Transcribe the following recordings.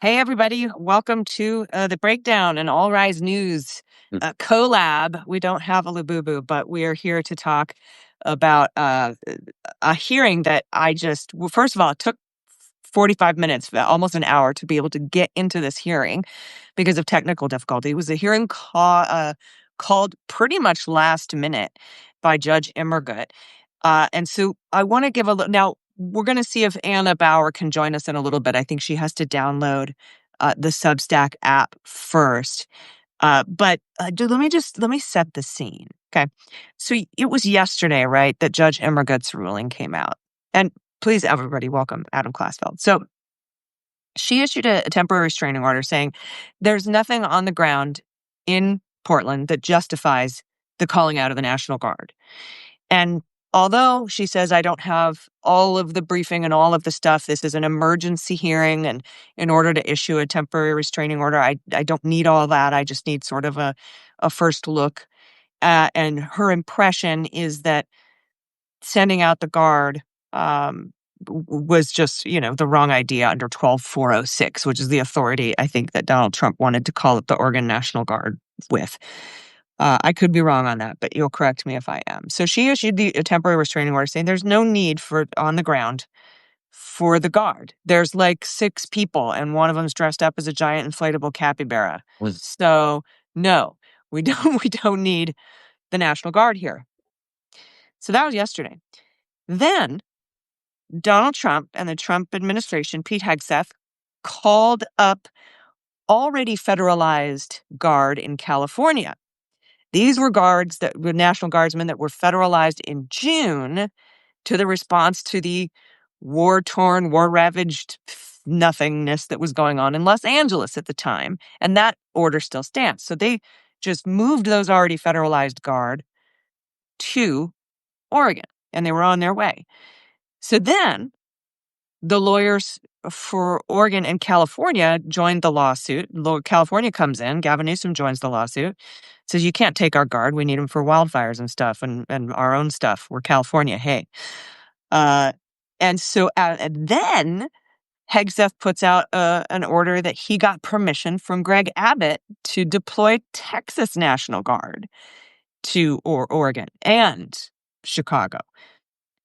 Hey, everybody. Welcome to the Breakdown and All Rise News collab. We don't have a Labubu, but we are here to talk about a hearing that well, first of all, it took 45 minutes, almost an hour to be able to get into this hearing because of technical difficulty. It was a hearing called pretty much last minute by Judge Immergut. And so I want to give a little. Now, we're going to see if Anna Bauer can join us in a little bit. I think she has to download the Substack app first. But let me set the scene. Okay. So it was yesterday, right, that Judge Immergut's ruling came out. And please, everybody, welcome Adam Klasfeld. So she issued a temporary restraining order saying there's nothing on the ground in Portland that justifies the calling out of the National Guard. And although she says, I don't have all of the briefing and all of the stuff, this is an emergency hearing. And in order to issue a temporary restraining order, I don't need all that. I just need sort of a first look. And her impression is that sending out the guard was just, the wrong idea under 12406, which is the authority, I think, that Donald Trump wanted to call it the Oregon National Guard with. I could be wrong on that, but you'll correct me if I am. So she issued a temporary restraining order saying there's no need for on the ground for the guard. There's like 6 people, and one of them's dressed up as a giant inflatable capybara. So no, we don't need the National Guard here. So that was yesterday. Then Donald Trump and the Trump administration, Pete Hegseth, called up already federalized Guard in California. These were guards that were National Guardsmen that were federalized in June to the response to the war-torn, war-ravaged nothingness that was going on in Los Angeles at the time. And that order still stands. So they just moved those already federalized guard to Oregon, and they were on their way. So then the lawyers for Oregon and California joined the lawsuit. California comes in. Gavin Newsom joins the lawsuit. Says, you can't take our guard. We need them for wildfires and stuff and our own stuff. We're California. Hey. And so and then Hegseth puts out an order that he got permission from Greg Abbott to deploy Texas National Guard to Oregon and Chicago.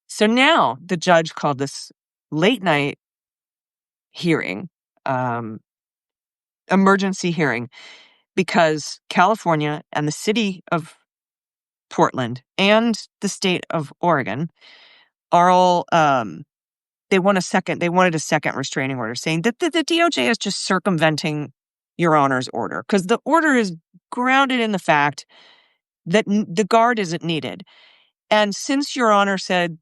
So now the judge called this late night hearing, emergency hearing, because California and the city of Portland and the state of Oregon are all, they wanted a second restraining order saying that the DOJ is just circumventing Your Honor's order because the order is grounded in the fact that the guard isn't needed. And since Your Honor said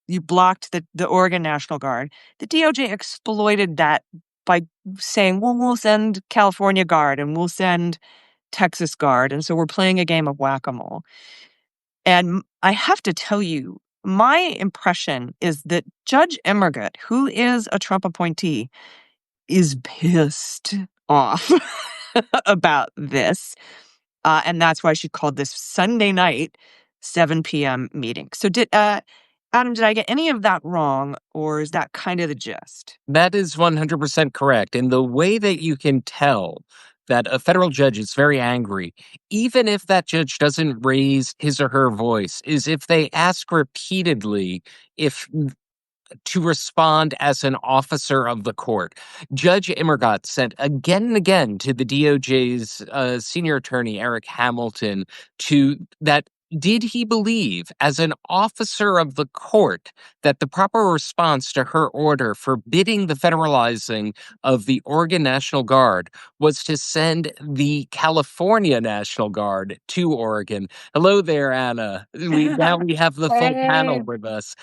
you blocked the Oregon National Guard, the DOJ exploited that by saying, well, we'll send California Guard and we'll send Texas Guard. And so we're playing a game of whack-a-mole. And I have to tell you, my impression is that Judge Immergut, who is a Trump appointee, is pissed off about this. And that's why she called this Sunday night, 7 p.m. meeting. So Adam, did I get any of that wrong, or is that kind of the gist? That is 100% correct. And the way that you can tell that a federal judge is very angry, even if that judge doesn't raise his or her voice, is if they ask repeatedly if to respond as an officer of the court. Judge Immergut sent again and again to the DOJ's senior attorney, Eric Hamilton, did he believe, as an officer of the court, that the proper response to her order forbidding the federalizing of the Oregon National Guard was to send the California National Guard to Oregon? Hello there, Anna. Now we have the full panel with us.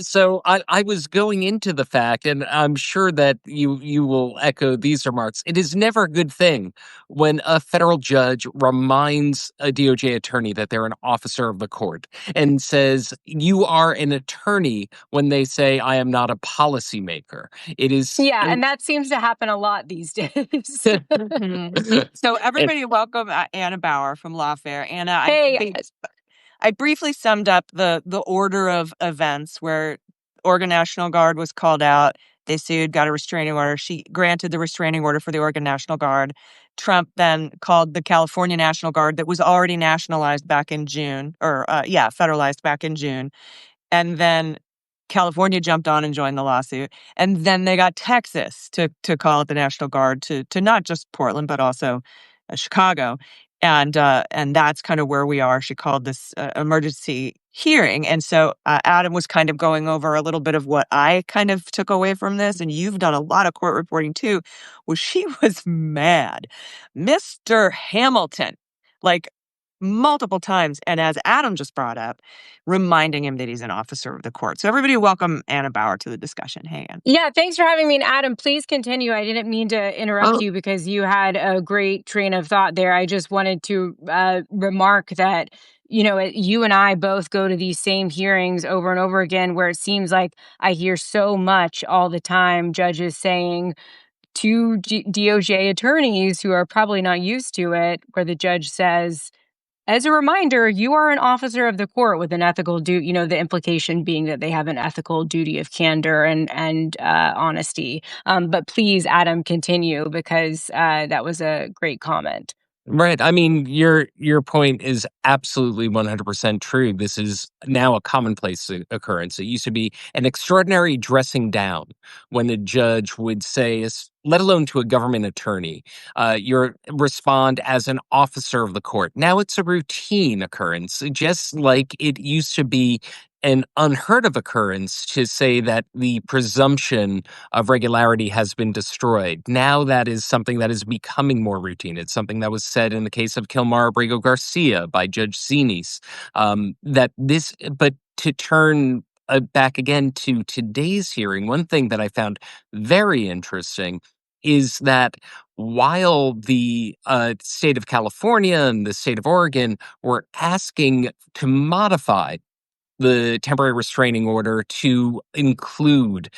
So I was going into the fact, and I'm sure that you will echo these remarks. It is never a good thing when a federal judge reminds a DOJ attorney that they're an officer of the court and says, you are an attorney, when they say, I am not a policymaker. It is. Yeah, and that seems to happen a lot these days. So everybody welcome Anna Bauer from Lawfare. Anna, Hey. I briefly summed up the order of events where Oregon National Guard was called out, They sued, got a restraining order. She granted the restraining order for the Oregon National Guard. Trump then called the California National Guard that was already nationalized back in June, federalized back in June. And then California jumped on and joined the lawsuit. And then they got Texas to call it the National Guard to not just Portland, but also Chicago. And that's kind of where we are. She called this emergency hearing. And so Adam was kind of going over a little bit of what I kind of took away from this. And you've done a lot of court reporting too. Well, she was mad. Mr. Hamilton, like multiple times. And as Adam just brought up, reminding him that he's an officer of the court. So everybody welcome Anna Bauer to the discussion. Hey, Ann. Yeah, thanks for having me. And Adam, please continue. I didn't mean to interrupt you because you had a great train of thought there. I just wanted to remark that, you and I both go to these same hearings over and over again where it seems like I hear so much all the time, judges saying to DOJ attorneys who are probably not used to it, where the judge says, as a reminder, you are an officer of the court with an ethical duty, the implication being that they have an ethical duty of candor and honesty. But please, Adam, continue because that was a great comment. Right. I mean, your point is absolutely 100% true. This is now a commonplace occurrence. It used to be an extraordinary dressing down when a judge would say, let alone to a government attorney, you respond as an officer of the court. Now it's a routine occurrence, just like it used to be an unheard of occurrence to say that the presumption of regularity has been destroyed. Now that is something that is becoming more routine. It's something that was said in the case of Kilmar Abrego Garcia by Judge Sinis. But to turn back again to today's hearing, one thing that I found very interesting is that while the state of California and the state of Oregon were asking to modify the temporary restraining order to include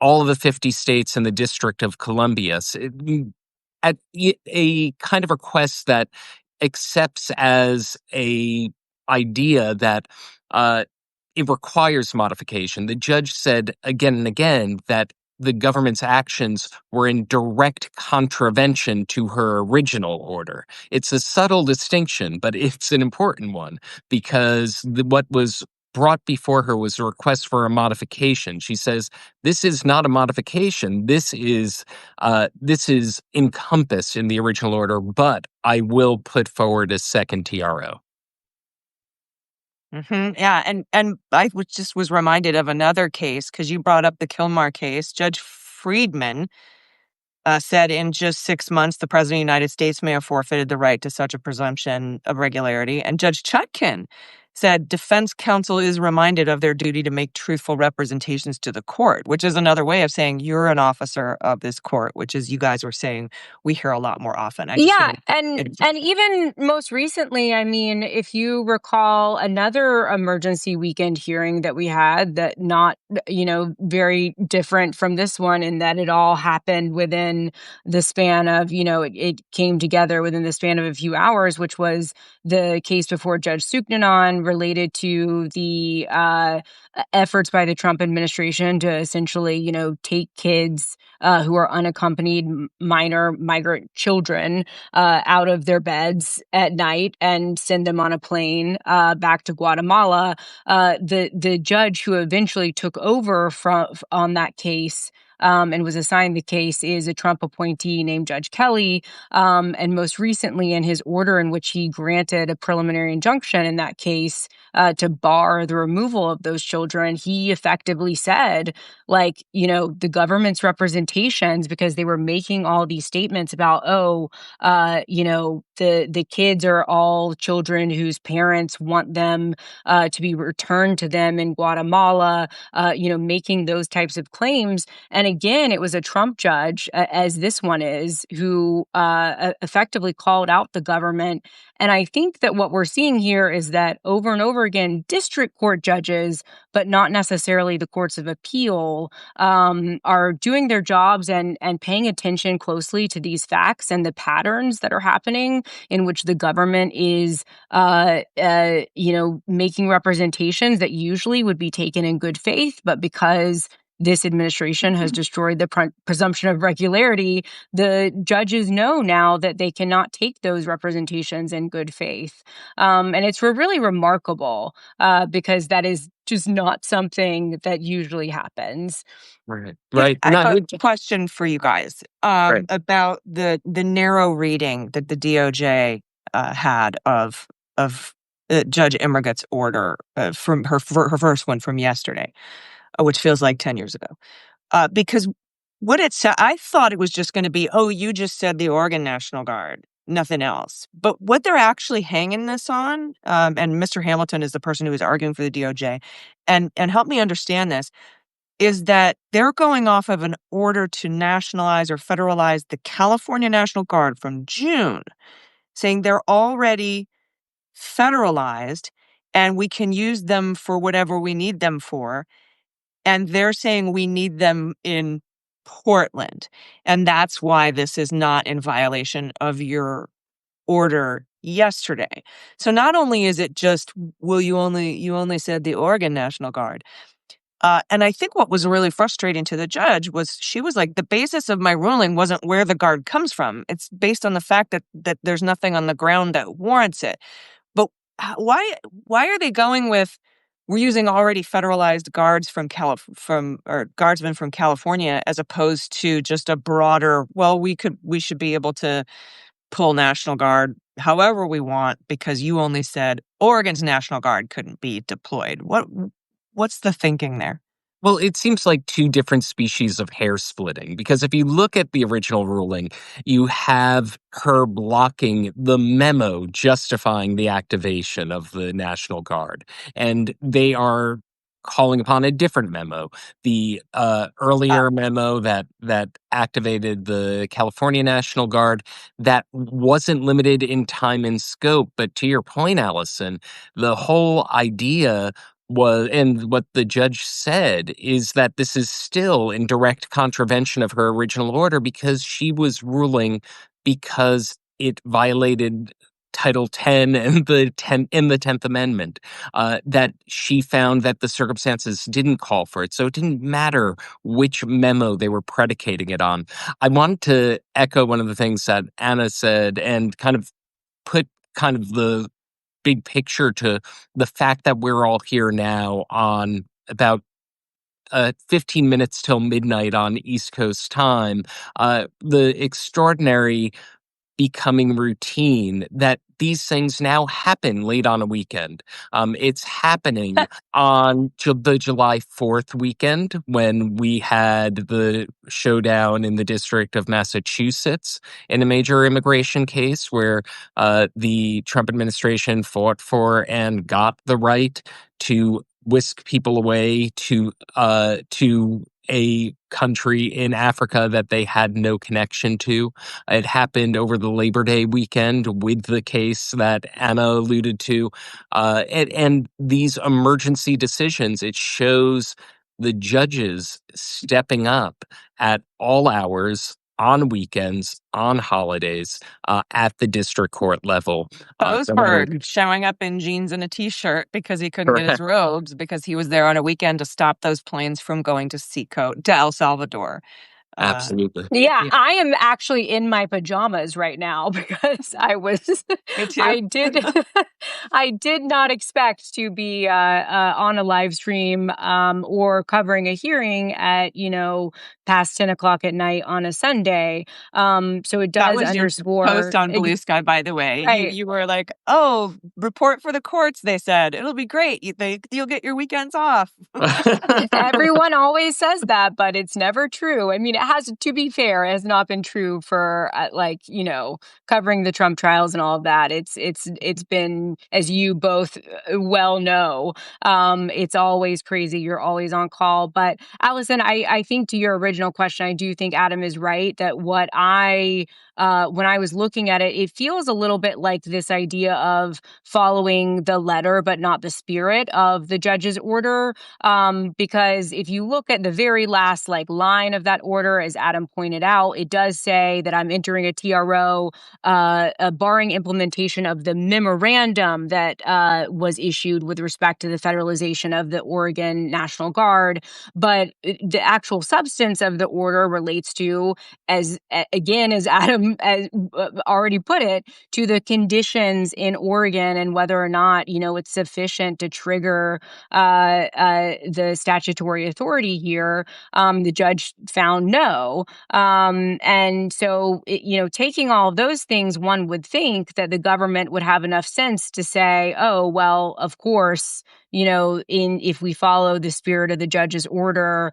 all of the 50 states and the District of Columbia. At a kind of request that accepts as a idea that it requires modification. The judge said again and again that the government's actions were in direct contravention to her original order. It's a subtle distinction, but it's an important one because what was brought before her was a request for a modification. She says, this is not a modification. This is encompassed in the original order, but I will put forward a second TRO. Yeah, and I was reminded of another case because you brought up the Kilmar case. Judge Friedman said in just 6 months, the president of the United States may have forfeited the right to such a presumption of regularity. And Judge Chutkin said defense counsel is reminded of their duty to make truthful representations to the court, which is another way of saying you're an officer of this court, which is you guys were saying we hear a lot more often. And even most recently, I mean, if you recall another emergency weekend hearing that we had that not, very different from this one in that it all happened within the span of, it came together within the span of a few hours, which was the case before Judge Suknanon related to the efforts by the Trump administration to essentially, take kids who are unaccompanied minor migrant children out of their beds at night and send them on a plane back to Guatemala. The judge who eventually took over on that case and was assigned the case is a Trump appointee named Judge Kelly. And most recently, in his order in which he granted a preliminary injunction in that case to bar the removal of those children, he effectively said, the government's representations, because they were making all these statements about, the kids are all children whose parents want them to be returned to them in Guatemala, making those types of claims. And again, it was a Trump judge, as this one is, who effectively called out the government. And I think that what we're seeing here is that over and over again, district court judges, but not necessarily the courts of appeal, are doing their jobs and paying attention closely to these facts and the patterns that are happening in which the government is, making representations that usually would be taken in good faith, but because this administration has destroyed the presumption of regularity, the judges know now that they cannot take those representations in good faith. And it's really remarkable because that is just not something that usually happens. Right. Yeah, Right. I have No, a question for you guys right. about the narrow reading that the DOJ had of Judge Immergut's order from her first one from yesterday, which feels like 10 years ago. Because what it said, I thought it was just going to be, oh, you just said the Oregon National Guard, nothing else. But what they're actually hanging this on, and Mr. Hamilton is the person who is arguing for the DOJ, and help me understand this, is that they're going off of an order to nationalize or federalize the California National Guard from June, saying they're already federalized and we can use them for whatever we need them for. And they're saying we need them in Portland. And that's why this is not in violation of your order yesterday. So not only is it just, well, you only said the Oregon National Guard. And I think what was really frustrating to the judge was she was like, the basis of my ruling wasn't where the guard comes from. It's based on the fact that there's nothing on the ground that warrants it. But why are they going with we're using already federalized guards or guardsmen from California as opposed to just a broader, well, we should be able to pull National Guard however we want because you only said Oregon's National Guard couldn't be deployed. What's the thinking there? Well, it seems like two different species of hair splitting, because if you look at the original ruling, you have her blocking the memo justifying the activation of the National Guard, and they are calling upon a different memo, the Uh, earlier memo that activated the California National Guard, that wasn't limited in time and scope. But to your point, Allison, the whole idea was, and what the judge said, is that this is still in direct contravention of her original order because she was ruling because it violated Title 10 and the 10th Amendment, that she found that the circumstances didn't call for it. So it didn't matter which memo they were predicating it on. I wanted to echo one of the things that Anna said and kind of put kind of the big picture to the fact that we're all here now on about 15 minutes till midnight on East Coast time. The extraordinary becoming routine that these things now happen late on a weekend. It's happening on the July 4th weekend when we had the showdown in the District of Massachusetts in a major immigration case where the Trump administration fought for and got the right to whisk people away to a country in Africa that they had no connection to. It happened over the Labor Day weekend with the case that Anna alluded to. And these emergency decisions, it shows the judges stepping up at all hours, on weekends, on holidays, at the district court level. No matter. Boasberg showing up in jeans and a T-shirt because he couldn't get his Correct. robes because he was there on a weekend to stop those planes from going to El Salvador. Absolutely. Yeah, Yeah, I am actually in my pajamas right now because me too. I did, I did not expect to be on a live stream or covering a hearing at, past 10 o'clock at night on a Sunday. So it That does was your post underscore, on Blue Sky, by the way. You right. you were like, "Oh, report for the courts," they said. "It'll be great. You'll get your weekends off." Everyone always says that, but it's never true. I mean, it has, to be fair, it has not been true for covering the Trump trials and all of that. It's been, as you both well know, it's always crazy. You're always on call. But Allison, I think to your original question, I do think Adam is right that what I when I was looking at it, it feels a little bit like this idea of following the letter but not the spirit of the judge's order. Because if you look at the very last line of that order, as Adam pointed out, it does say that I'm entering a TRO, barring implementation of the memorandum that was issued with respect to the federalization of the Oregon National Guard. But the actual substance of the order relates to, as Adam already put it, to the conditions in Oregon and whether or not it's sufficient to trigger the statutory authority here. The judge found no. And so, taking all of those things, one would think that the government would have enough sense to say, oh, well, of course, if we follow the spirit of the judge's order,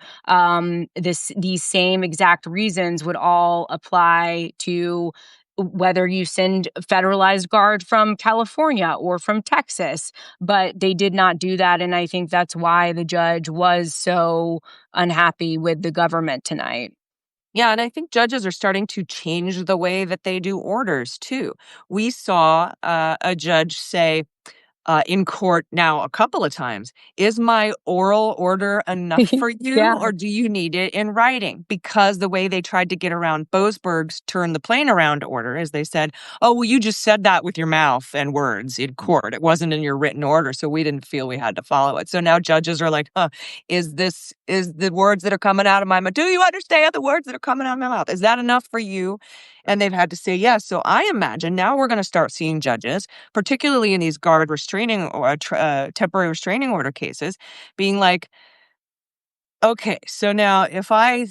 these same exact reasons would all apply to whether you send federalized guard from California or from Texas. But they did not do that. And I think that's why the judge was so unhappy with the government tonight. Yeah, and I think judges are starting to change the way that they do orders too. We saw a judge say in court now a couple of times, is my oral order enough for you, Yeah. or do you need it in writing? Because the way they tried to get around Boasberg's turn the plane around order is they said, oh, well, you just said that with your mouth and words in court. It wasn't in your written order, so we didn't feel we had to follow it. So now judges are like, is the words that are coming out of my mouth, do you understand the words that are coming out of my mouth? Is that enough for you? And they've had to say yes. So I imagine now we're going to start seeing judges, particularly in these guard restraining or temporary restraining order cases, being like, okay, so now I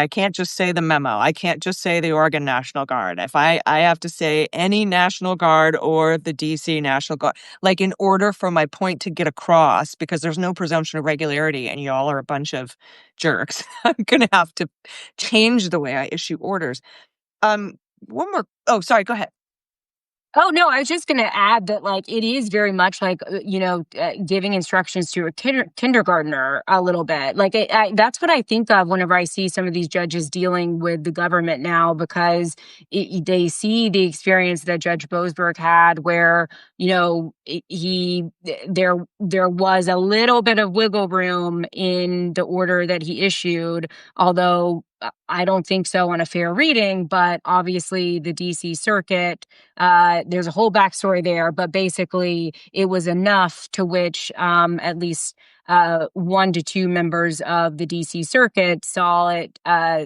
can't just say the memo. I can't just say the Oregon National Guard. If I have to say any National Guard or the DC National Guard, like in order for my point to get across, because there's no presumption of regularity and y'all are a bunch of jerks, I'm going to have to change the way I issue orders. One more. Oh, sorry. Go ahead. Oh, no, I was just going to add that, it is very much giving instructions to a kindergartner a little bit. That's what I think of whenever I see some of these judges dealing with the government now, because they see the experience that Judge Boasberg had where, there was a little bit of wiggle room in the order that he issued, although I don't think so on a fair reading, but obviously the DC Circuit, there's a whole backstory there, but basically it was enough to which at least 1 to 2 members of the DC Circuit saw it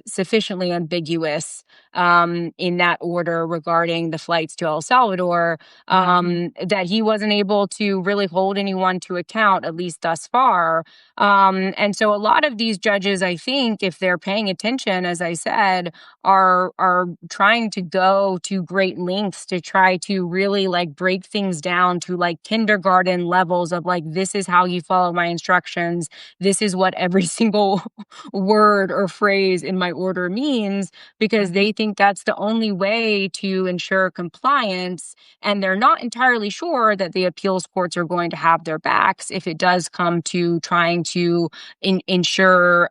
sufficiently ambiguous in that order regarding the flights to El Salvador, that he wasn't able to really hold anyone to account, at least thus far. And so a lot of these judges, I think, if they're paying attention, as I said, are trying to go to great lengths to try to really break things down to kindergarten levels of this is how you follow my instructions. This is what every single word or phrase in my order means, because they think that's the only way to ensure compliance. And they're not entirely sure that the appeals courts are going to have their backs if it does come to trying to ensure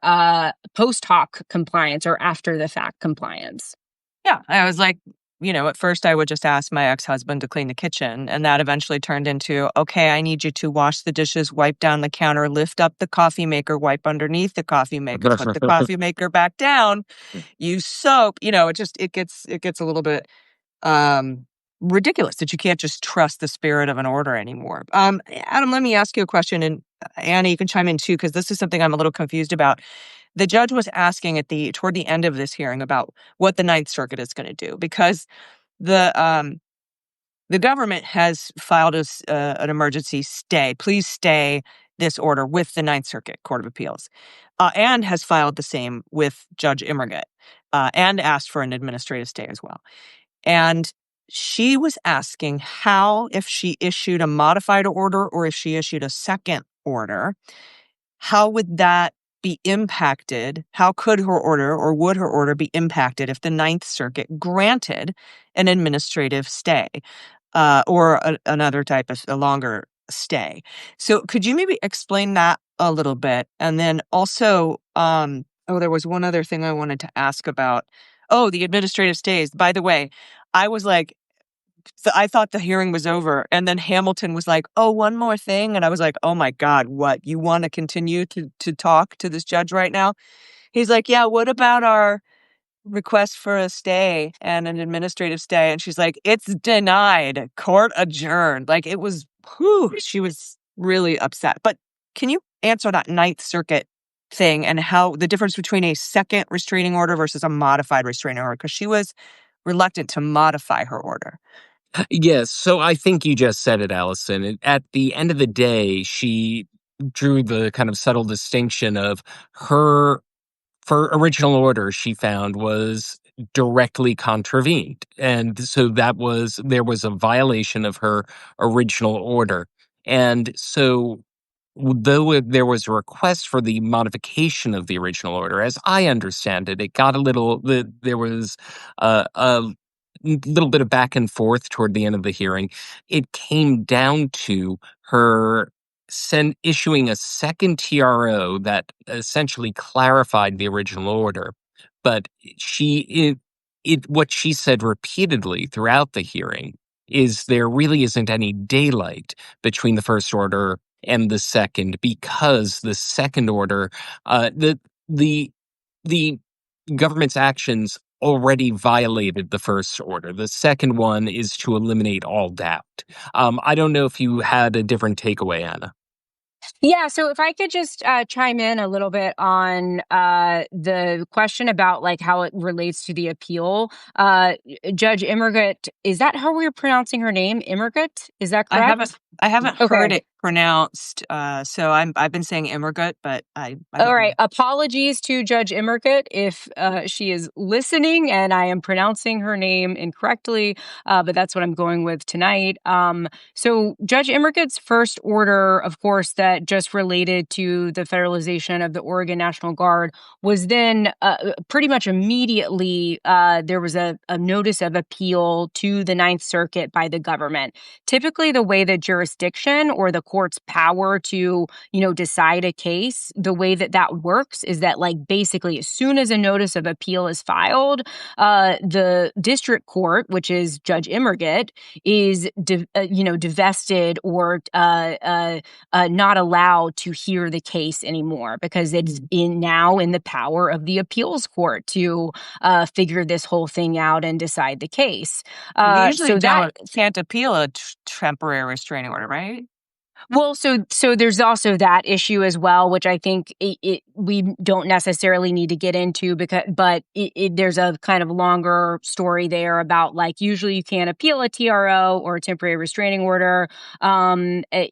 post hoc compliance or after the fact compliance. Yeah, I was like, at first I would just ask my ex-husband to clean the kitchen, and that eventually turned into, okay, I need you to wash the dishes, wipe down the counter, lift up the coffee maker, wipe underneath the coffee maker, put the coffee maker back down, use soap. It gets a little bit ridiculous that you can't just trust the spirit of an order anymore. Adam, let me ask you a question, and Anna, you can chime in too, because this is something I'm a little confused about. The judge was asking toward the end of this hearing about what the Ninth Circuit is going to do, because the government has filed an emergency stay. Please stay this order with the Ninth Circuit Court of Appeals, and has filed the same with Judge Immergut, and asked for an administrative stay as well. And she was asking how, if she issued a modified order or if she issued a second order, how would that be impacted? How could her order or would her order be impacted if the Ninth Circuit granted an administrative stay, or another type of a longer stay? So could you maybe explain that a little bit? And then also, there was one other thing I wanted to ask about. oh, the administrative stays. By the way, I was like, I thought the hearing was over. And then Hamilton was like, oh, one more thing. And I was like, oh my God, what? You want to continue to talk to this judge right now? He's like, yeah, what about our request for a stay and an administrative stay? And she's like, it's denied. Court adjourned. Like it was, whew, she was really upset. But can you answer that Ninth Circuit thing and how the difference between a second restraining order versus a modified restraining order? Because she was reluctant to modify her order. Yes, so I think you just said it, Allison. At the end of the day, she drew the kind of subtle distinction of her original order she found was directly contravened. And so there was a violation of her original order. And so though there was a request for the modification of the original order, as I understand it, it got a little, there was a little bit of back and forth toward the end of the hearing. It came down to her issuing a second TRO that essentially clarified the original order. But what she said repeatedly throughout the hearing is there really isn't any daylight between the first order and the second, because the second order, the the government's actions already violated the first order. The second one is to eliminate all doubt. I don't know if you had a different takeaway, Anna. Yeah, so if I could just chime in a little bit on the question about like how it relates to the appeal. Judge Immergut, is that how we're pronouncing her name? Immergut? Is that I correct? haven't heard Okay. it pronounced, so I've been saying Immergut, but I All don't know. right. Apologies to Judge Immergut if she is listening and I am pronouncing her name incorrectly, but that's what I'm going with tonight. So Judge Immergut's first order, of course, that just related to the federalization of the Oregon National Guard was then pretty much immediately there was a notice of appeal to the Ninth Circuit by the government. Typically, the way that jurisdiction or the court's power to decide a case, the way that that works is that, like, basically, as soon as a notice of appeal is filed, the district court, which is Judge Immergut, is, divested or not allowed to hear the case anymore because it's now in the power of the appeals court to figure this whole thing out and decide the case. You usually So that can't appeal a temporary restraining order, right? Well, so there's also that issue as well, which I think we don't necessarily need to get into but there's a kind of longer story there about, like, usually you can't appeal a TRO or a temporary restraining order.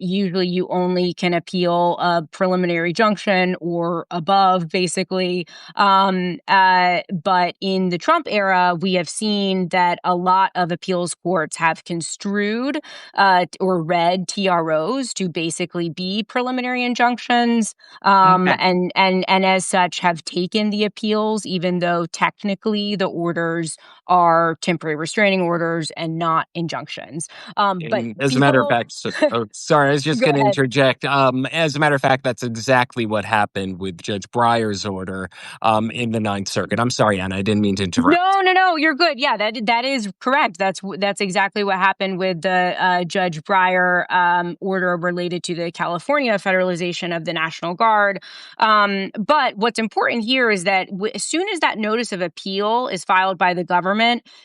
Usually you only can appeal a preliminary injunction or above, basically. But in the Trump era, we have seen that a lot of appeals courts have construed or read TROs to basically be preliminary injunctions, Okay. and as such have taken the appeals, even though technically the orders are temporary restraining orders and not injunctions. But And as a matter of people, fact, oh, sorry, I was just go going to ahead. interject. As a matter of fact, that's exactly what happened with Judge Breyer's order in the Ninth Circuit. I'm sorry, Anna, I didn't mean to interrupt. No, you're good. Yeah, that is correct. That's exactly what happened with the Judge Breyer order related to the California federalization of the National Guard. But what's important here is that as soon as that notice of appeal is filed by the government,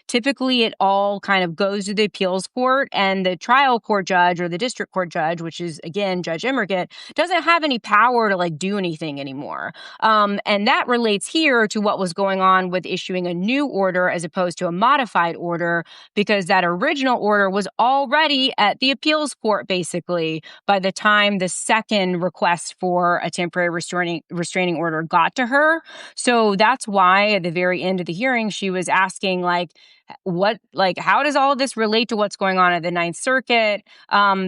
typically it all kind of goes to the appeals court, and the trial court judge or the district court judge, which is again Judge Immergut, doesn't have any power to like do anything anymore. And that relates here to what was going on with issuing a new order as opposed to a modified order, because that original order was already at the appeals court, basically, by the time the second request for a temporary restraining order got to her. So that's why at the very end of the hearing, she was asking, like, how does all of this relate to what's going on at the Ninth Circuit?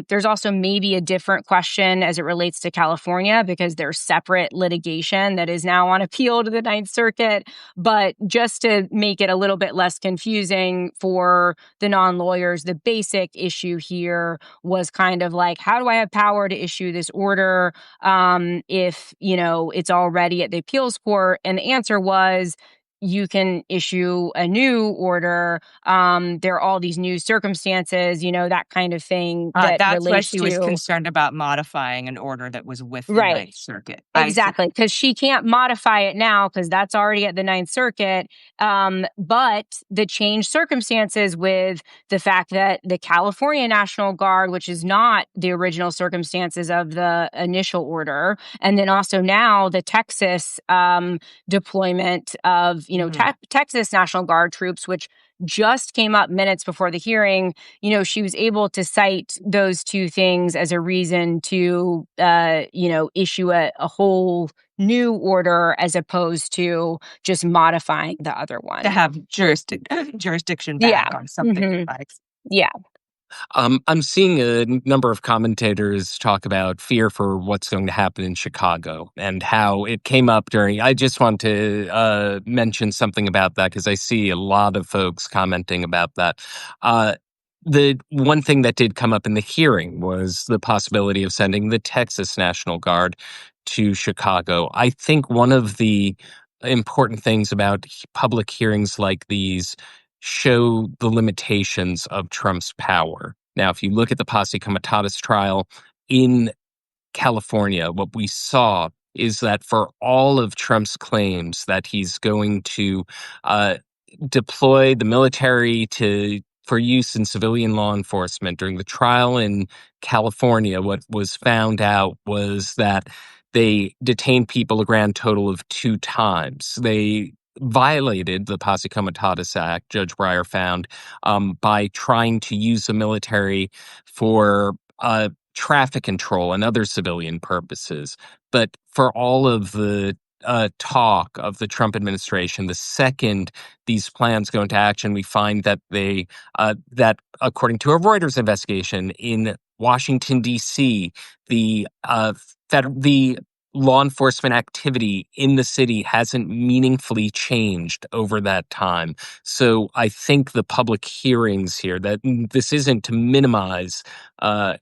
There's also maybe a different question as it relates to California because there's separate litigation that is now on appeal to the Ninth Circuit. But just to make it a little bit less confusing for the non-lawyers, the basic issue here was kind of like, how do I have power to issue this order if, it's already at the appeals court? And the answer was, you can issue a new order. There are all these new circumstances, that kind of thing that That's why relates she was to. concerned about modifying an order that was with the Right. Ninth Circuit. I see. Exactly, because she can't modify it now because that's already at the Ninth Circuit. But the changed circumstances with the fact that the California National Guard, which is not the original circumstances of the initial order, and then also now the Texas deployment of Texas National Guard troops, which just came up minutes before the hearing. She was able to cite those two things as a reason to, issue a whole new order as opposed to just modifying the other To one. have jurisdiction Yeah. back on something Hmm. like. Yeah. I'm seeing a number of commentators talk about fear for what's going to happen in Chicago and how it came up during. I just want to mention something about that because I see a lot of folks commenting about that. Uh, the one thing that did come up in the hearing was the possibility of sending the Texas National Guard to Chicago. I think one of the important things about public hearings like these show the limitations of Trump's power. Now, if you look at the Posse Comitatus trial in California, what we saw is that for all of Trump's claims that he's going to uh, deploy the military for use in civilian law enforcement during the trial in California, what was found out was that they detained people a grand total of 2 times. They violated the Posse Comitatus Act, Judge Breyer found, by trying to use the military for traffic control and other civilian purposes. But for all of the talk of the Trump administration, the second these plans go into action, we find that that according to a Reuters investigation in Washington D.C., the law enforcement activity in the city hasn't meaningfully changed over that time. So I think the public hearings here, that this isn't to minimize um,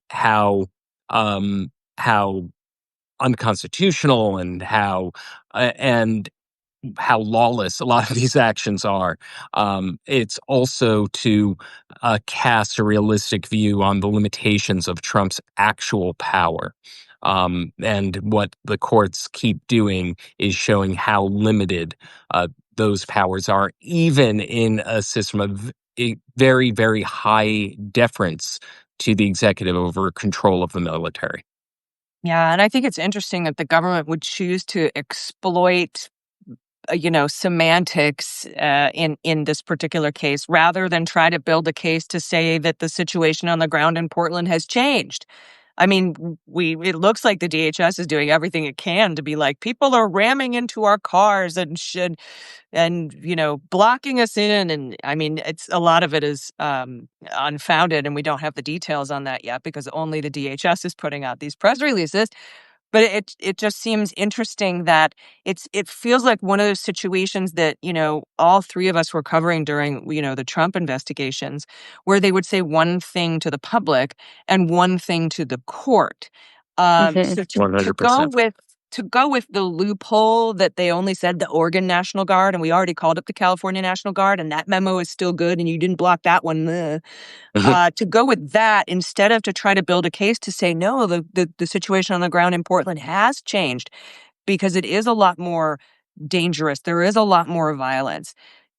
how unconstitutional and how lawless a lot of these actions are. It's also to cast a realistic view on the limitations of Trump's actual power. And what the courts keep doing is showing how limited those powers are, even in a system of a very, very high deference to the executive over control of the military. Yeah, and I think it's interesting that the government would choose to exploit, semantics in this particular case, rather than try to build a case to say that the situation on the ground in Portland has changed. I mean, it looks like the DHS is doing everything it can to be like, people are ramming into our cars and blocking us in. And I mean, it's a lot of it is unfounded, and we don't have the details on that yet because only the DHS is putting out these press releases. But it just seems interesting that it feels like one of those situations that, all three of us were covering during, the Trump investigations, where they would say one thing to the public and one thing to the court. Hmm. So to go 100%. with the loophole that they only said the Oregon National Guard, and we already called up the California National Guard, and that memo is still good, and you didn't block that one. To go with that instead of to try to build a case to say, no, the situation on the ground in Portland has changed because it is a lot more dangerous. There is a lot more violence.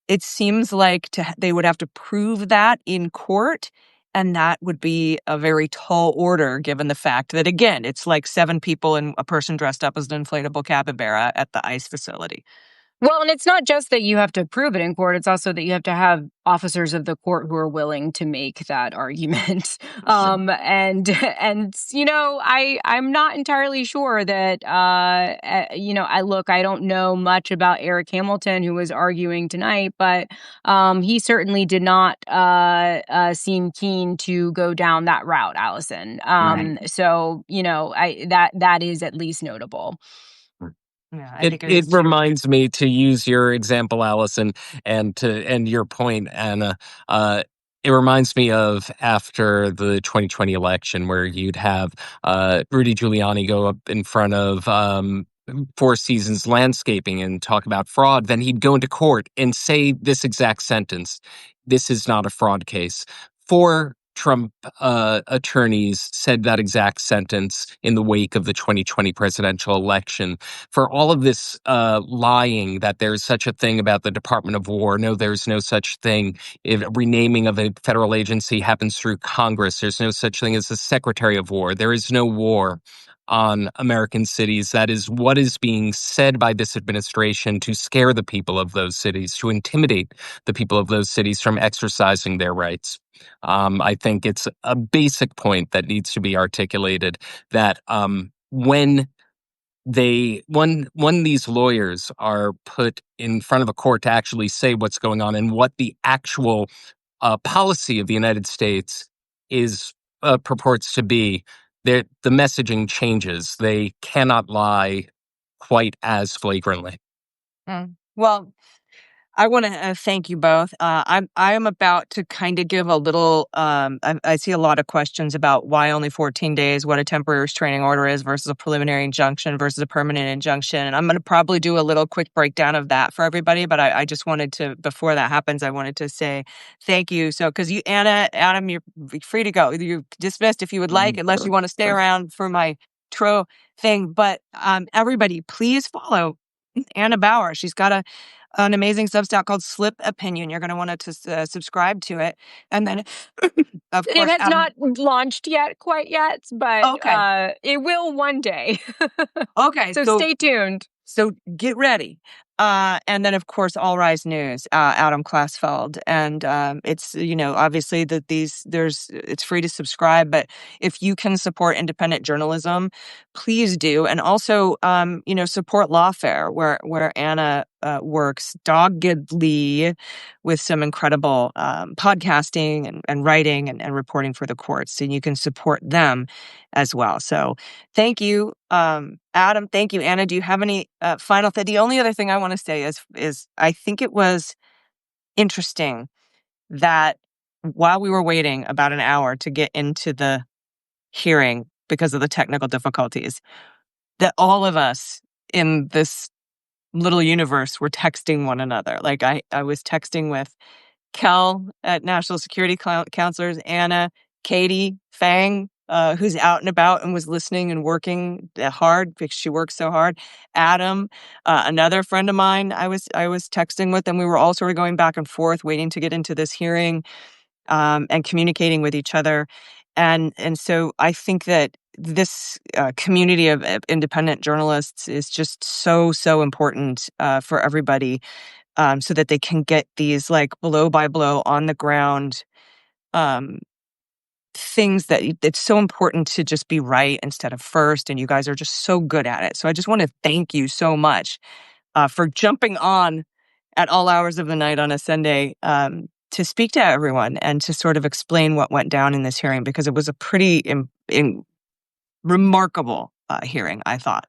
It seems like they would have to prove that in court, and that would be a very tall order given the fact that, again, it's like 7 people and a person dressed up as an inflatable capybara at the ICE facility. Well, and it's not just that you have to prove it in court, it's also that you have to have officers of the court who are willing to make that argument. Sure. I'm not entirely sure that I don't know much about Eric Hamilton, who was arguing tonight, but he certainly did not seem keen to go down that route, Allison. Right. So, that is at least notable. Yeah, I think it It is too. reminds me, to use your example, Allison, and your point, Anna. Uh, it reminds me of after the 2020 election, where you'd have Rudy Giuliani go up in front of Four Seasons Landscaping and talk about fraud, then he'd go into court and say this exact sentence. This is not a fraud case. Four Trump attorneys said that exact sentence in the wake of the 2020 presidential election. For all of this lying that there's such a thing about the Department of War, no, there's no such thing. If renaming of a federal agency happens through Congress, there's no such thing as a Secretary of War. There is no war on American cities. That is what is being said by this administration to scare the people of those cities, to intimidate the people of those cities from exercising their rights. I think it's a basic point that needs to be articulated that when these lawyers are put in front of a court to actually say what's going on and what the actual policy of the United States is purports to be, the messaging changes. They cannot lie quite as flagrantly. Well, I want to thank you both. I am about to kind of give a little. I see a lot of questions about why only 14 days, what a temporary restraining order is versus a preliminary injunction versus a permanent injunction, and I'm going to probably do a little quick breakdown of that for everybody. But I just wanted to, before that happens, I wanted to say thank you. So, because you, Anna, Adam, you're free to go. You're dismissed if you would like, unless you want to stay around for my tro thing. But everybody, please follow Anna Bauer. She's got an amazing Substack called Slip Opinion. You're going to want to subscribe to it. And then, of course, it has not launched quite yet, but okay. It will one day. Okay. So stay tuned. So get ready. And then, of course, All Rise News, Adam Klasfeld. And it's, obviously that it's free to subscribe. But if you can support independent journalism, please do. And also, support Lawfare, where Anna works doggedly with some incredible podcasting and writing and reporting for the courts. And you can support them as well. So thank you, Adam. Thank you, Anna. Do you have any final thing? The only other thing I want to say is I think it was interesting that while we were waiting about an hour to get into the hearing because of the technical difficulties, that all of us in this little universe were texting one another. Like I was texting with Kel at National Security Counselors, Anna, Katie, Fang, who's out and about and was listening and working hard because she works so hard. Adam, another friend of mine, I was texting with, and we were all sort of going back and forth, waiting to get into this hearing, and communicating with each other. And so I think that this community of independent journalists is just so important for everybody, so that they can get these like blow by blow on the ground things that it's so important to just be right instead of first. And you guys are just so good at it. So I just want to thank you so much for jumping on at all hours of the night on a Sunday to speak to everyone and to sort of explain what went down in this hearing, because it was a pretty remarkable hearing, I thought.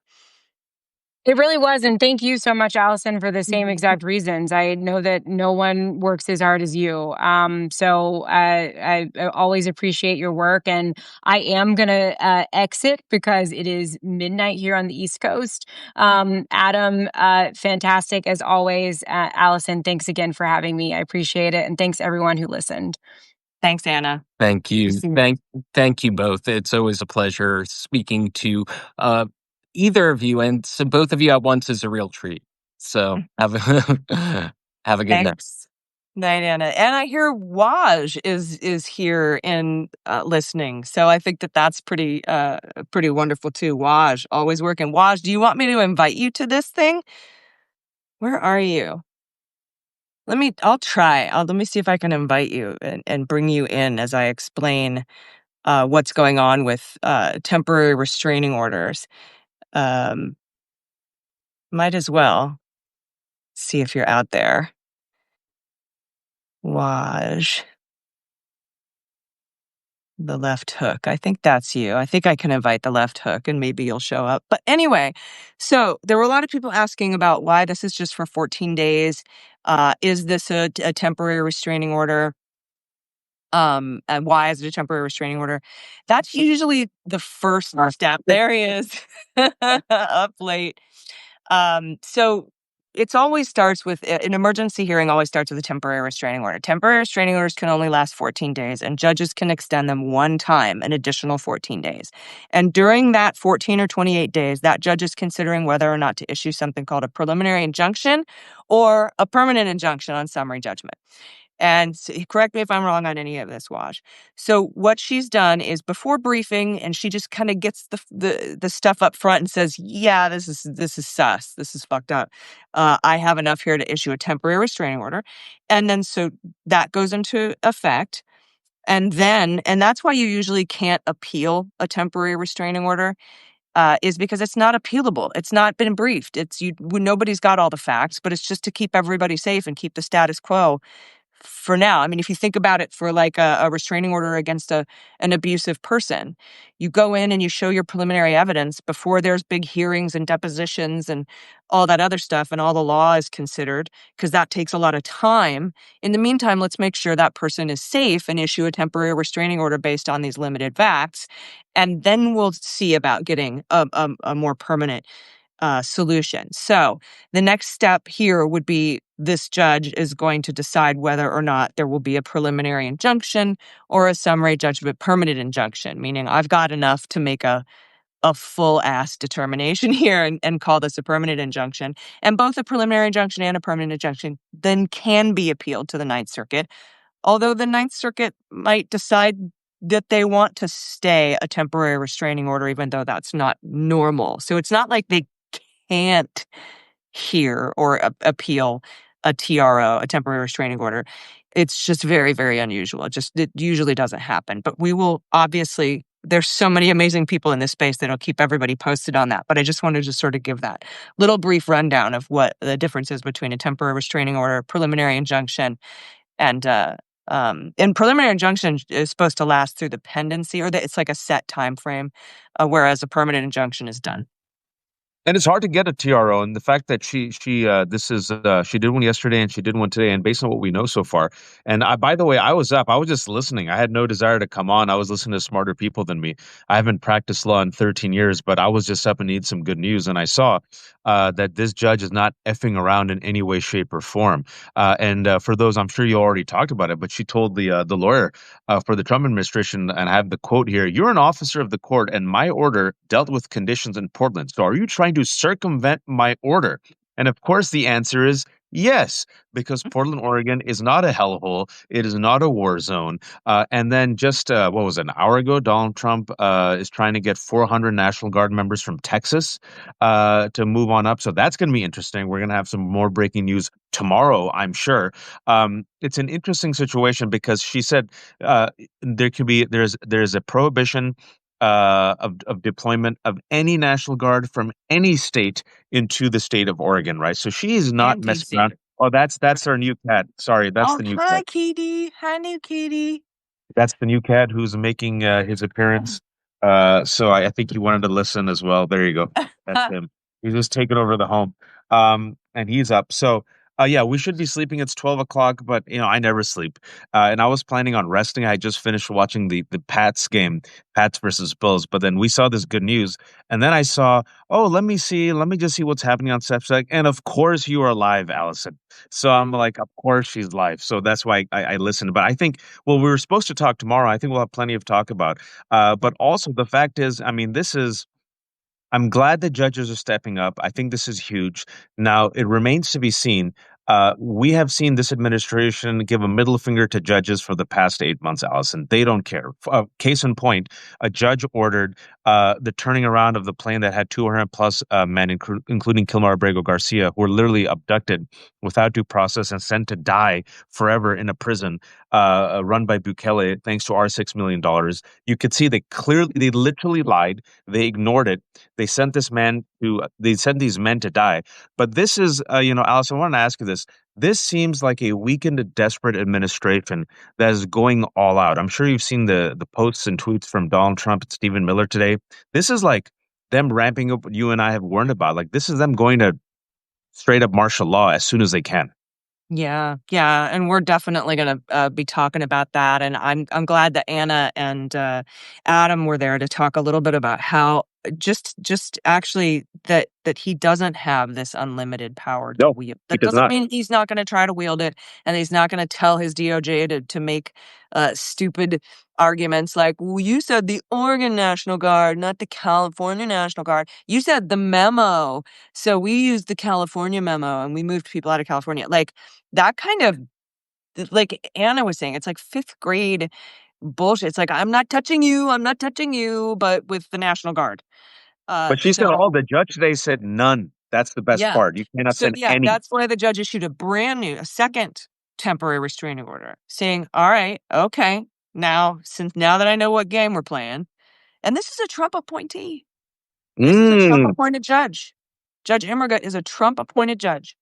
It really was. And thank you so much, Allison, for the same exact reasons. I know that no one works as hard as you. So I always appreciate your work. And I am going to exit because it is midnight here on the East Coast. Adam, fantastic as always. Allison, thanks again for having me. I appreciate it. And thanks everyone who listened. Thanks, Anna. Thank you. Thank you both. It's always a pleasure speaking to either of you, and so both of you at once is a real treat. So have a have a good night. Night, Anna. And I hear Waj is here and listening. So I think that's pretty wonderful too. Waj, always working. Waj, do you want me to invite you to this thing? Where are you? I'll try. Let me see if I can invite you and bring you in as I explain what's going on with temporary restraining orders. Might as well see if you're out there. Waj. The left hook. I think that's you. I think I can invite the left hook and maybe you'll show up. But anyway, so there were a lot of people asking about why this is just for 14 days. Is this a temporary restraining order? And why is it a temporary restraining order? That's usually the first step. There he is, up late. So it's always starts with an emergency hearing. Always starts with a temporary restraining order. Temporary restraining orders can only last 14 days, and judges can extend them one time, an additional 14 days. And during that 14 or 28 days, that judge is considering whether or not to issue something called a preliminary injunction or a permanent injunction on summary judgment. And correct me if I'm wrong on any of this, Wash. So what she's done is before briefing, and she just kind of gets the stuff up front and says, "Yeah, this is sus. This is fucked up. I have enough here to issue a temporary restraining order," and then so that goes into effect, and that's why you usually can't appeal a temporary restraining order. Is because it's not appealable. It's not been briefed. Nobody's got all the facts, but it's just to keep everybody safe and keep the status quo for now. I mean, if you think about it for like a restraining order against an abusive person, you go in and you show your preliminary evidence before there's big hearings and depositions and all that other stuff and all the law is considered, because that takes a lot of time. In the meantime, let's make sure that person is safe and issue a temporary restraining order based on these limited facts. And then we'll see about getting a more permanent solution. So the next step here would be this judge is going to decide whether or not there will be a preliminary injunction or a summary judgment permanent injunction, meaning I've got enough to make a full ass determination here and call this a permanent injunction. And both a preliminary injunction and a permanent injunction then can be appealed to the Ninth Circuit, although the Ninth Circuit might decide that they want to stay a temporary restraining order, even though that's not normal. So it's not like they can't hear or appeal a TRO, a temporary restraining order. It's just very, very unusual. It usually doesn't happen. But we will obviously, there's so many amazing people in this space that'll keep everybody posted on that. But I just wanted to sort of give that little brief rundown of what the difference is between a temporary restraining order, preliminary injunction, and preliminary injunction is supposed to last through the pendency, or it's like a set time frame, whereas a permanent injunction is done. And it's hard to get a TRO, and the fact that she did one yesterday and she did one today, and based on what we know so far, and by the way, I was up, I was just listening. I had no desire to come on. I was listening to smarter people than me. I haven't practiced law in 13 years, but I was just up and need some good news, and I saw that this judge is not effing around in any way, shape, or form. And for those, I'm sure you already talked about it, but she told the lawyer for the Trump administration, and I have the quote here: "You're an officer of the court, and my order dealt with conditions in Portland. So are you trying to circumvent my order?" And of course, the answer is yes, because Portland, Oregon is not a hellhole. It is not a war zone. And then just, what was it, an hour ago, Donald Trump is trying to get 400 National Guard members from Texas to move on up. So that's going to be interesting. We're going to have some more breaking news tomorrow, I'm sure. It's an interesting situation because she said there's a prohibition of deployment of any National Guard from any state into the state of Oregon, right? So she is not messing around. Oh, that's our new cat. Sorry, that's the new Hi, cat. Kitty. Hi, new kitty. That's the new cat who's making his appearance. So I think he wanted to listen as well. There you go. That's him. He's just taking over the home. And he's up. So yeah, we should be sleeping. It's 12 o'clock, but I never sleep. And I was planning on resting. I just finished watching the Pats game, Pats versus Bills. But then we saw this good news, and then I saw, oh, let me just see what's happening on Substack. And of course, you are live, Allison. So I'm like, of course she's live. So that's why I listened. But I think, well, we were supposed to talk tomorrow. I think we'll have plenty of talk about. But also the fact is, I mean, I'm glad the judges are stepping up. I think this is huge. Now, it remains to be seen. We have seen this administration give a middle finger to judges for the past 8 months, Allison. They don't care. Case in point, a judge ordered the turning around of the plane that had 200 plus men, including Kilmar Abrego Garcia, who were literally abducted without due process and sent to die forever in a prison run by Bukele, thanks to our $6 million. You could see they literally lied. They ignored it. They sent these men to die. But this is, Alice, I want to ask you this. This seems like a weakened, desperate administration that is going all out. I'm sure you've seen the posts and tweets from Donald Trump and Stephen Miller today. This is like them ramping up what you and I have warned about. Like, this is them going to straight up martial law as soon as they can. Yeah, and we're definitely gonna be talking about that, and I'm glad that Anna and Adam were there to talk a little bit about how just actually that he doesn't have this unlimited power to No, wield. he That does doesn't not. mean he's not going to try to wield it, and he's not going to tell his DOJ to make stupid arguments like, well, you said the Oregon National Guard, not the California National Guard. You said the memo, so we used the California memo and we moved people out of California. Like that kind of, like Anna was saying, it's like fifth grade bullshit. It's like, I'm not touching you, but with the National Guard. But she said all So the judge today said none. That's the best yeah. part. You cannot So send yeah, any. that's why the judge issued a second temporary restraining order saying, all right, okay, now that I know what game we're playing, and this is a Trump appointee. This is a Trump Mm. appointed judge. Judge Emmergut is a Trump appointed judge.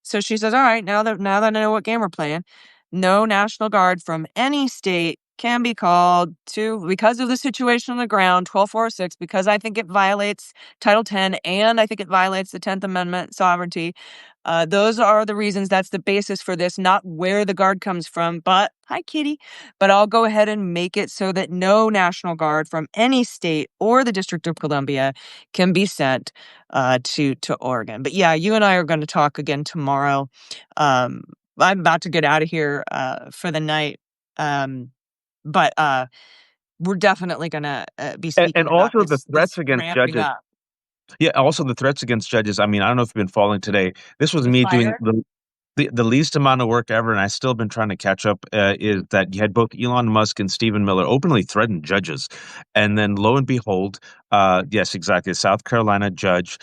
So she says, all right, now that I know what game we're playing, no National Guard from any state can be called to, because of the situation on the ground, 12406, because I think it violates Title 10 and I think it violates the 10th Amendment sovereignty. Those are the reasons. That's the basis for this, not where the Guard comes from. But hi, Kitty. But I'll go ahead and make it so that no National Guard from any state or the District of Columbia can be sent to Oregon. But yeah, you and I are going to talk again tomorrow. Um, I'm about to get out of here for the night. But we're definitely going to be And speaking about also the this threats against ramping judges. up. Yeah, also the threats against judges. I mean, I don't know if you've been following today. This was The me doing fire. the least amount of work ever, and I still been trying to catch up. Is that you had both Elon Musk and Stephen Miller openly threaten judges, and then lo and behold, yes, exactly, South Carolina Judge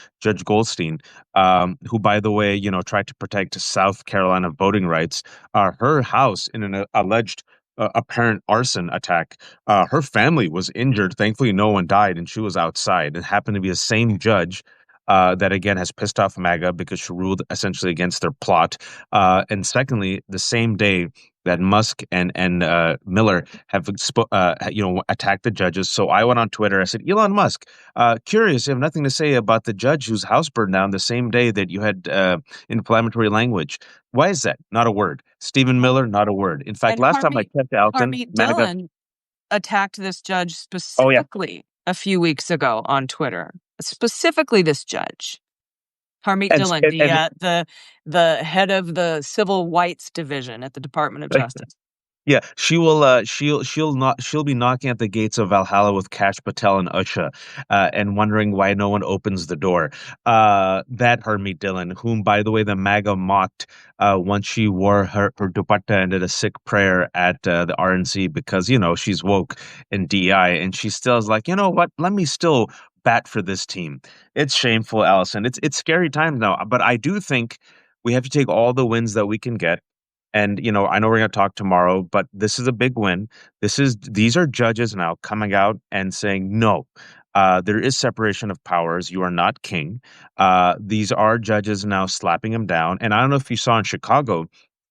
Goldstein, who, by the way, tried to protect South Carolina voting rights. Her house in an alleged apparent arson attack. Her family was injured. Thankfully, no one died, and she was outside. It happened to be the same judge that again has pissed off MAGA because she ruled essentially against their plot. And secondly, the same day that Musk and Miller have attacked the judges. So I went on Twitter. I said, Elon Musk, curious, you have nothing to say about the judge whose house burned down the same day that you had inflammatory language. Why is that? Not a word. Stephen Miller, not a word. In fact, And last time I checked, Alton, Harmeet MAGA. Dillon attacked this judge Oh yeah, specifically a few weeks ago on Twitter. Specifically, this judge, Harmeet and Dillon, and, and the head of the Civil Rights Division at the Department of Justice. yeah, she will. She'll be knocking at the gates of Valhalla with Kash Patel and Usha, and wondering why no one opens the door. That Harmeet Dillon, whom, by the way, the MAGA mocked once she wore her dupatta and did a sick prayer at the RNC because she's woke and DEI, and she still is like, you know what? Let me still bat for this team. It's shameful, Allison. It's scary times now, but I do think we have to take all the wins that we can get. And I know we're going to talk tomorrow, but this is a big win. These are judges now coming out and saying no. There is separation of powers. You are not king. These are judges now slapping him down. And I don't know if you saw in Chicago,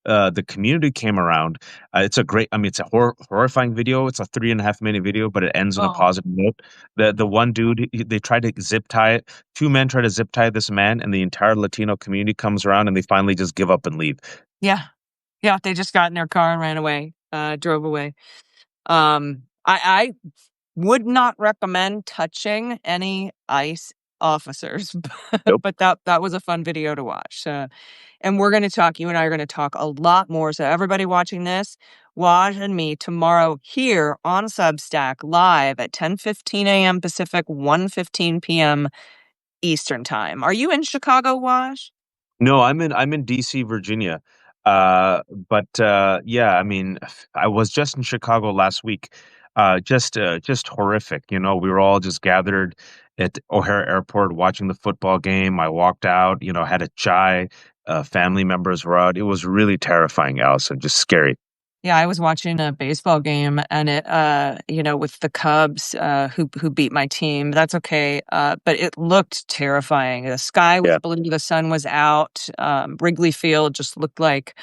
the community came around. It's a great. I mean, it's a horrifying video. It's a 3.5 minute video, but it ends on a Oh, positive note. The one dude, they tried to zip tie it. Two men try to zip tie this man, and the entire Latino community comes around, and they finally just give up and leave. yeah. Yeah, they just got in their car and ran away, drove away. I would not recommend touching any ICE officers, Nope. but that was a fun video to watch. And we're going to talk. You and I are going to talk a lot more. So everybody watching this, Waj and me tomorrow here on Substack live at 10:15 a.m. Pacific, 1:15 p.m. Eastern time. Are you in Chicago, Waj? No, I'm in DC, Virginia. But yeah, I mean, I was just in Chicago last week. Just horrific. We were all just gathered at O'Hare Airport watching the football game. I walked out, had a chai. Family members were out. It was really terrifying, Allison. Just scary. Yeah, I was watching a baseball game and it with the Cubs who beat my team. That's okay. But it looked terrifying. The sky was Yeah. blue, the sun was out. Wrigley Field just looked like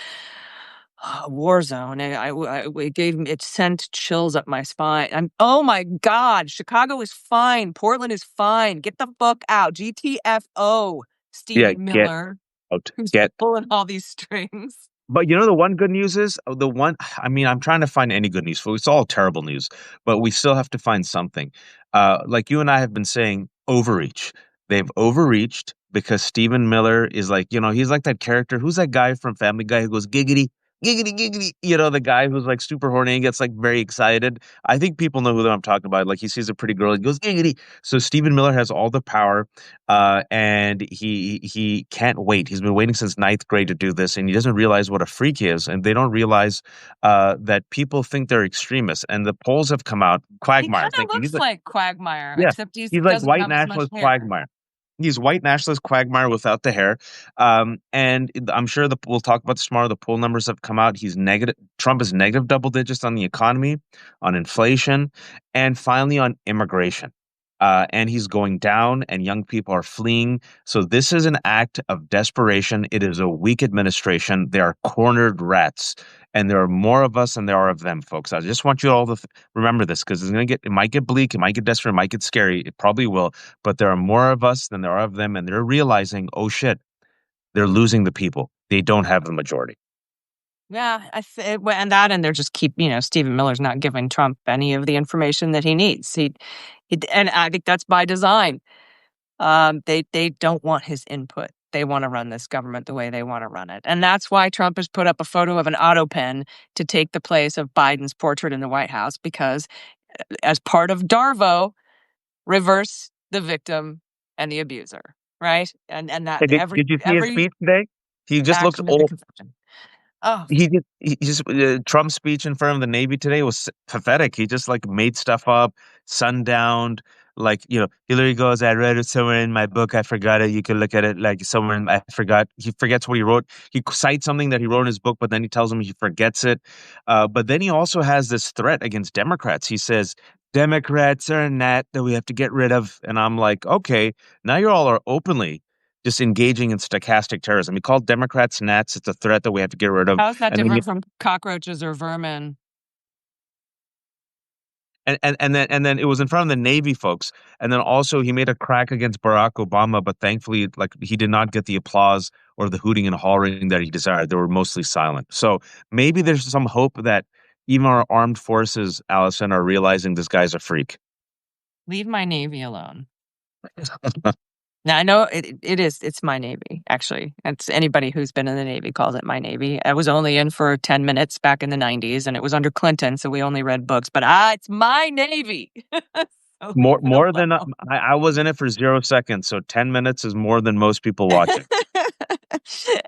a war zone. And it sent chills up my spine. Oh my God, Chicago is fine. Portland is fine. Get the fuck out. GTFO, Yeah. Stephen Get Miller, out. who's Get pulling all these strings. But you know, the one good news is the one. I mean, I'm trying to find any good news. It's all terrible news, but we still have to find something. Like you and I have been saying, overreach. They've overreached because Stephen Miller is like, he's like that character. Who's that guy from Family Guy who goes giggity, giggity, giggity? The guy who's like super horny and gets like very excited. I think people know who I'm talking about. Like he sees a pretty girl, he goes giggity. So Stephen Miller has all the power, and he can't wait. He's been waiting since ninth grade to do this, and he doesn't realize what a freak he is, and they don't realize that people think they're extremists. And the polls have come out. He Quagmire, kind of thank you. looks like Quagmire, Yeah, except he he's like doesn't white have as much nationalist hair. Quagmire. He's white nationalist Quagmire without the hair. And I'm sure we'll talk about this tomorrow. The poll numbers have come out. He's negative. Trump is negative double digits on the economy, on inflation, and finally on immigration. And he's going down, and young people are fleeing. So this is an act of desperation. It is a weak administration. They are cornered rats, and there are more of us than there are of them, folks. I just want you all to remember this because it might get bleak, it might get desperate, it might get scary. It probably will, but there are more of us than there are of them, and they're realizing, oh shit, they're losing the people. They don't have the majority. Yeah, and they're just Stephen Miller's not giving Trump any of the information that he needs. And I think that's by design. They don't want his input. They want to run this government the way they want to run it, and that's why Trump has put up a photo of an auto pen to take the place of Biden's portrait in the White House, because as part of Darvo, reverse the victim and the abuser, right? And that Hey, did you see his every speech today? He just looks action is a old. confession. Oh, He just Trump's speech in front of the Navy today was pathetic. He just like made stuff up, sundowned. Like, Hillary goes, I read it somewhere in my book. I forgot it. You can look at it like somewhere. I forgot. He forgets what he wrote. He cites something that he wrote in his book, but then he tells him he forgets it. But then he also has this threat against Democrats. He says, Democrats are a gnat that we have to get rid of. And I'm like, okay, now you all are openly just engaging in stochastic terrorism. He called Democrats gnats. It's a threat that we have to get rid of. how is that And then different from cockroaches or vermin? and then it was in front of the Navy folks. And then also he made a crack against Barack Obama, but thankfully, like, he did not get the applause or the hooting and hollering that he desired. They were mostly silent. So maybe there's some hope that even our armed forces, Allison, are realizing this guy's a freak. Leave my Navy alone. Now, I know it's my Navy, actually. It's anybody who's been in the Navy calls it my Navy. I was only in for 10 minutes back in the 90s, and it was under Clinton, so we only read books. But it's my Navy. So leave it More than alone. I was in it for 0 seconds, so 10 minutes is more than most people watching.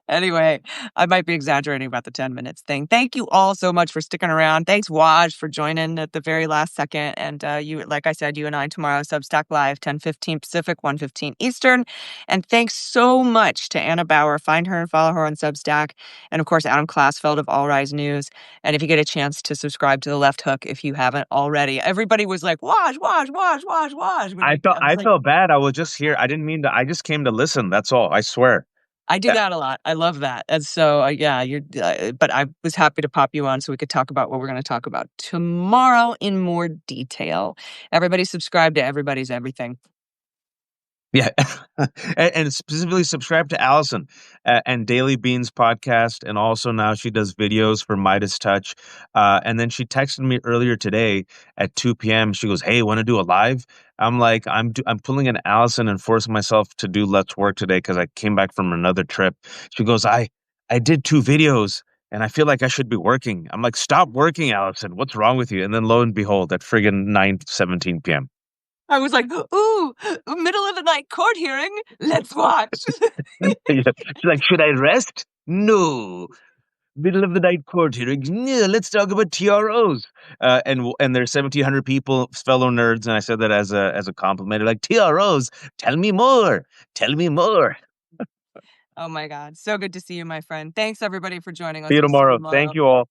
Anyway, I might be exaggerating about the 10 minutes thing. Thank you all so much for sticking around. Thanks, Waj, for joining at the very last second. And like I said, you and I tomorrow, Substack Live, 10:15 Pacific, 1:15 Eastern. And thanks so much to Anna Bauer. Find her and follow her on Substack. And of course, Adam Klasfeld of All Rise News. And if you get a chance to subscribe to The Left Hook, if you haven't already. Everybody was like, Waj, Waj, Waj, Waj, Waj. I felt bad. I was just here. I didn't mean to. I just came to listen. That's all. I swear. I do that a lot. I love that. And so, yeah, but I was happy to pop you on so we could talk about what we're going to talk about tomorrow in more detail. Everybody subscribe to Everybody's Everything. Yeah. And specifically subscribe to Allison and Daily Beans podcast. And also now she does videos for Midas Touch. And then she texted me earlier today at 2 p.m. She goes, hey, want to do a live? I'm like, I'm pulling an Allison and forcing myself to do Let's Work today because I came back from another trip. She goes, I did 2 videos and I feel like I should be working. I'm like, stop working, Allison. What's wrong with you? And then lo and behold, at friggin' 9:17 p.m. I was like, ooh, middle of the night court hearing. Let's watch. She's like, should I rest? No. Middle of the night court hearings. Yeah, let's talk about TROs. And there's 1,700 people, fellow nerds, and I said that as a compliment. They're like, TROs, tell me more. Tell me more. Oh my God. So good to see you, my friend. Thanks everybody for joining us. See you We'll see you tomorrow. tomorrow. Thank you all.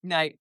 Night.